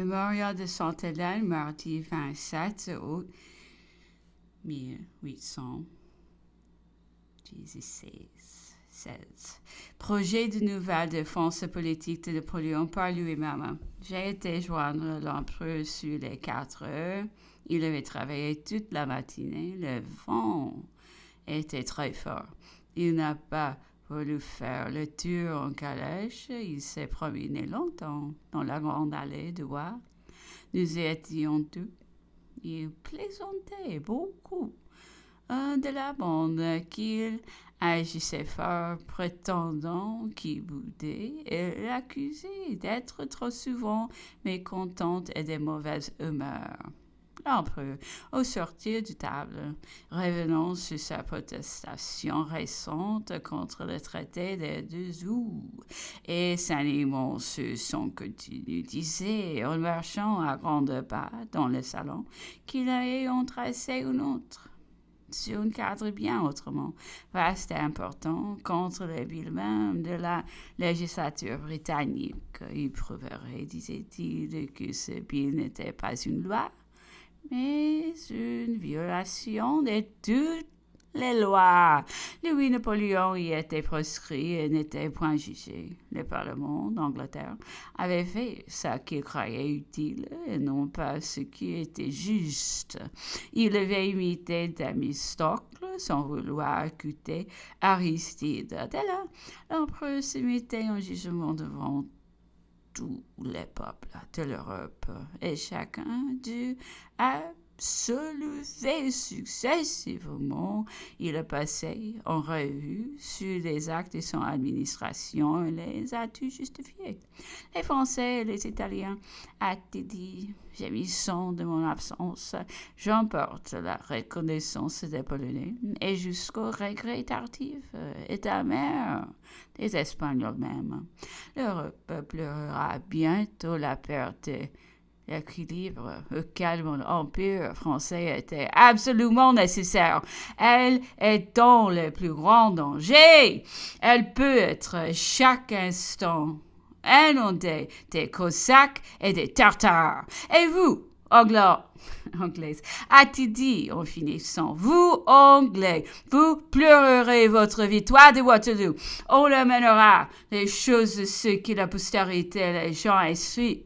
Mémorial de Sainte-Hélène, mardi 27 août 1816. Projet de nouvelle défense politique de Napoléon par lui-même. J'ai été joindre l'empereur sur les 4 heures. Il avait travaillé toute la matinée. Le vent était très fort. Il n'a pas voulu faire le tour en calèche. Il s'est promené longtemps dans la grande allée du roi. Nous étions tous. Il plaisantait beaucoup de la bande qu'il agissait fort, prétendant qu'il boudait et l'accusait d'être trop souvent mécontente et de mauvaise humeur. L'empereur, au sortir du table, revenant sur sa protestation récente contre le traité de 2 août et s'animant sur son continu, disait en marchant à grands pas dans le salon qu'il allait en tracer une autre sur un cadre bien autrement vaste et important contre les villes même de la législature britannique. Il prouverait, disait-il, que ce bill n'était pas une loi, mais une violation de toutes les lois. Louis-Napoléon y était proscrit et n'était point jugé. Le Parlement d'Angleterre avait fait ce qu'il croyait utile et non pas ce qui était juste. Il avait imité Thémistocle sans vouloir écouter Aristide. Dès là, l'empereur se mettait en jugement devant tous les peuples de l'Europe et chacun dut absolver successivement. Il a passé en revue sur les actes de son administration et les a tous justifiés. Les Français et les Italiens, a-t-il dit, gémissant de mon absence, j'emporte la reconnaissance des Polonais et jusqu'au regret tardif et amer des Espagnols même. L'Europe pleurera bientôt la perte de l'équilibre auquel mon empire français était absolument nécessaire. Elle est dans le plus grand danger. Elle peut être chaque instant inondée des Cosaques et des Tartares. Et vous, Anglaise, a-t-il dit en finissant, vous, Anglais, vous pleurerez votre victoire de Waterloo. On le mènera les choses de ceux qui la postérité, les gens essuient.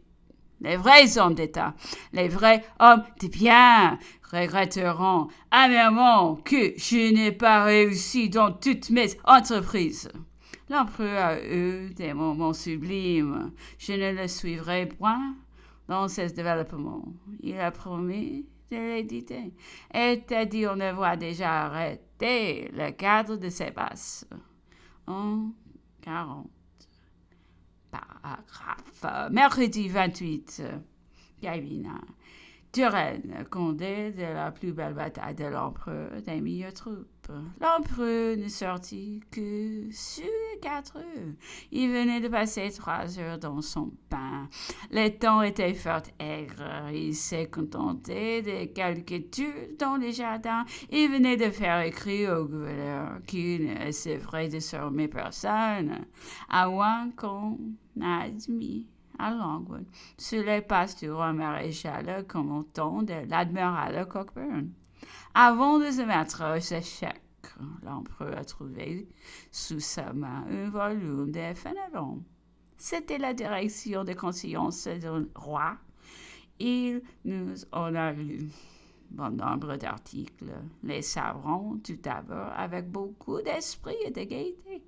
Les vrais hommes d'État, les vrais hommes de bien regretteront amèrement que je n'ai pas réussi dans toutes mes entreprises. L'empereur a eu des moments sublimes. Je ne le suivrai point dans ses développements. Il a promis de l'éditer et a dit on avoir déjà arrêté le cadre de ses bases en 40. Paragraphe. Mercredi 28. Gavina. Turenne, Condé de la plus belle bataille de l'empereur des milieux troupes. L'empereur ne sortit que sur 4 heures. Il venait de passer 3 heures dans son pain. Le temps était fort aigre. Il s'est contenté de quelques tours dans les jardins. Il venait de faire écrire au gouverneur qu'il ne recevrait désormais personne, à moins qu'on admis à Longwood, sur les passes du roi maréchal commandant de l'admiral Cockburn. Avant de se mettre au chèque, l'empereur a trouvé sous sa main un volume de Fénelon. C'était la direction de conscience du roi. Il nous en a lu bon nombre d'articles, les savants tout d'abord avec beaucoup d'esprit et de gaieté.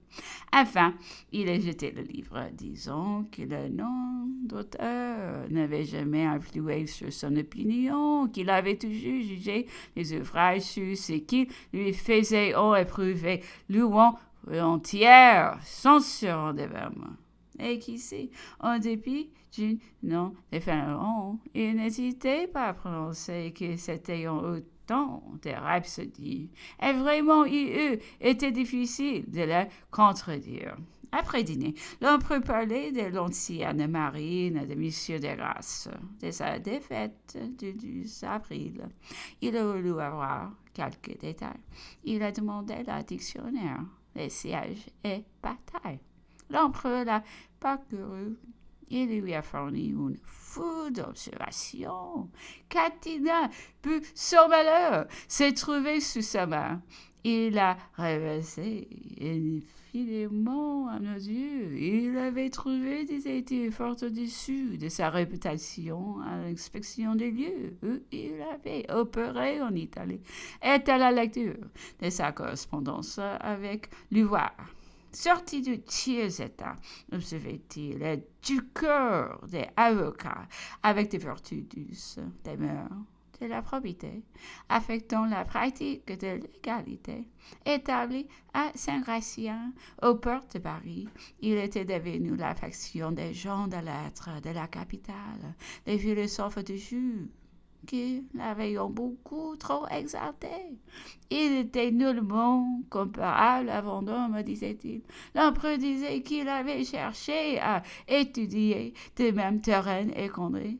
Enfin, il a jeté le livre, disant que le nom d'auteur n'avait jamais influé sur son opinion, qu'il avait toujours jugé les ouvrages sur ce qui lui faisait éprouver, louant volontiers, censurant de verbe. Et qui sait, en dépit du nom de Fénelon, il n'hésitait pas à prononcer que c'était en autant de rhapsodies. Et vraiment, il eût été difficile de le contredire. Après dîner, l'empereur parlait de l'ancienne marine de M. de Grasse, de sa défaite du 12 avril. Il a voulu avoir quelques détails. Il a demandé le dictionnaire, les sièges et batailles. L'empereur l'a parcouru. Il lui a fourni une foule d'observations. Catina put, son malheur, s'est trouvé sous sa main. Il l'a ramassé infiniment à nos yeux. Il avait trouvé, disait-il, fort au-dessus de sa réputation à l'inspection des lieux où il avait opéré en Italie et à la lecture de sa correspondance avec Luvoir. Sorti du tiers état, observait-il, et du cœur des avocats, avec des vertus douces, des mœurs, de la probité, affectant la pratique de l'égalité, établi à Saint-Gratien, aux portes de Paris. Il était devenu l'affection des gens de lettres de la capitale, des philosophes du jus, qui l'avaient beaucoup trop exalté. Il était nullement comparable à Vendôme, disait-il. L'empereur disait qu'il avait cherché à étudier de même terrain et Condé.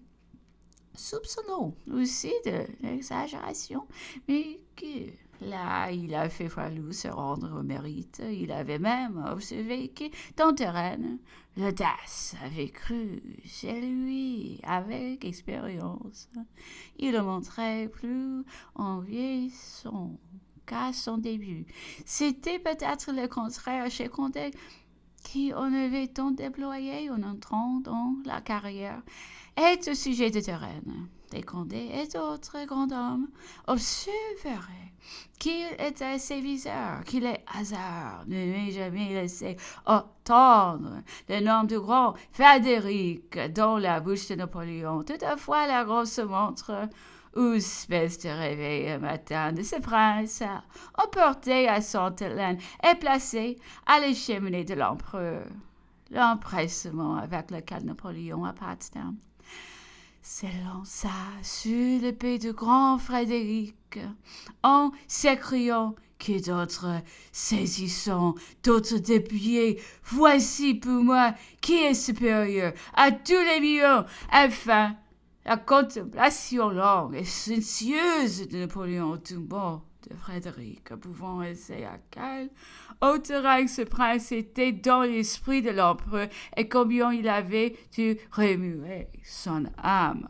Soupçonnons aussi de l'exagération, mais que là, il a fait fallu se rendre au mérite. Il avait même observé que dans Turenne, l'audace avait cru chez lui avec expérience. Il le montrait plus en vieillissant qu'à son début. C'était peut-être le contraire chez Condé, qui en avait tant déployé en entrant dans la carrière, est au sujet de Turenne. Des Condé et d'autres grands hommes observeraient qu'il était séviseur, qu'il est hasard ne m'ait jamais laissé entendre le nom du grand Frédéric dans la bouche de Napoléon. Toutefois, la grosse montre, ou espèce de réveil un matin de ce prince, emporté à Sainte-Hélène et placé à la cheminée de l'empereur. L'empressement avec lequel Napoléon à Potsdam s'élança sur l'épée du grand Frédéric en s'écriant que d'autres saisissant, d'autres dépliés, voici pour moi qui est supérieur à tous les millions. Enfin, la contemplation longue et silencieuse de Napoléon tombant de Frédéric, pouvant essayer à quel haute rang ce prince était dans l'esprit de l'empereur et combien il avait dû remuer son âme.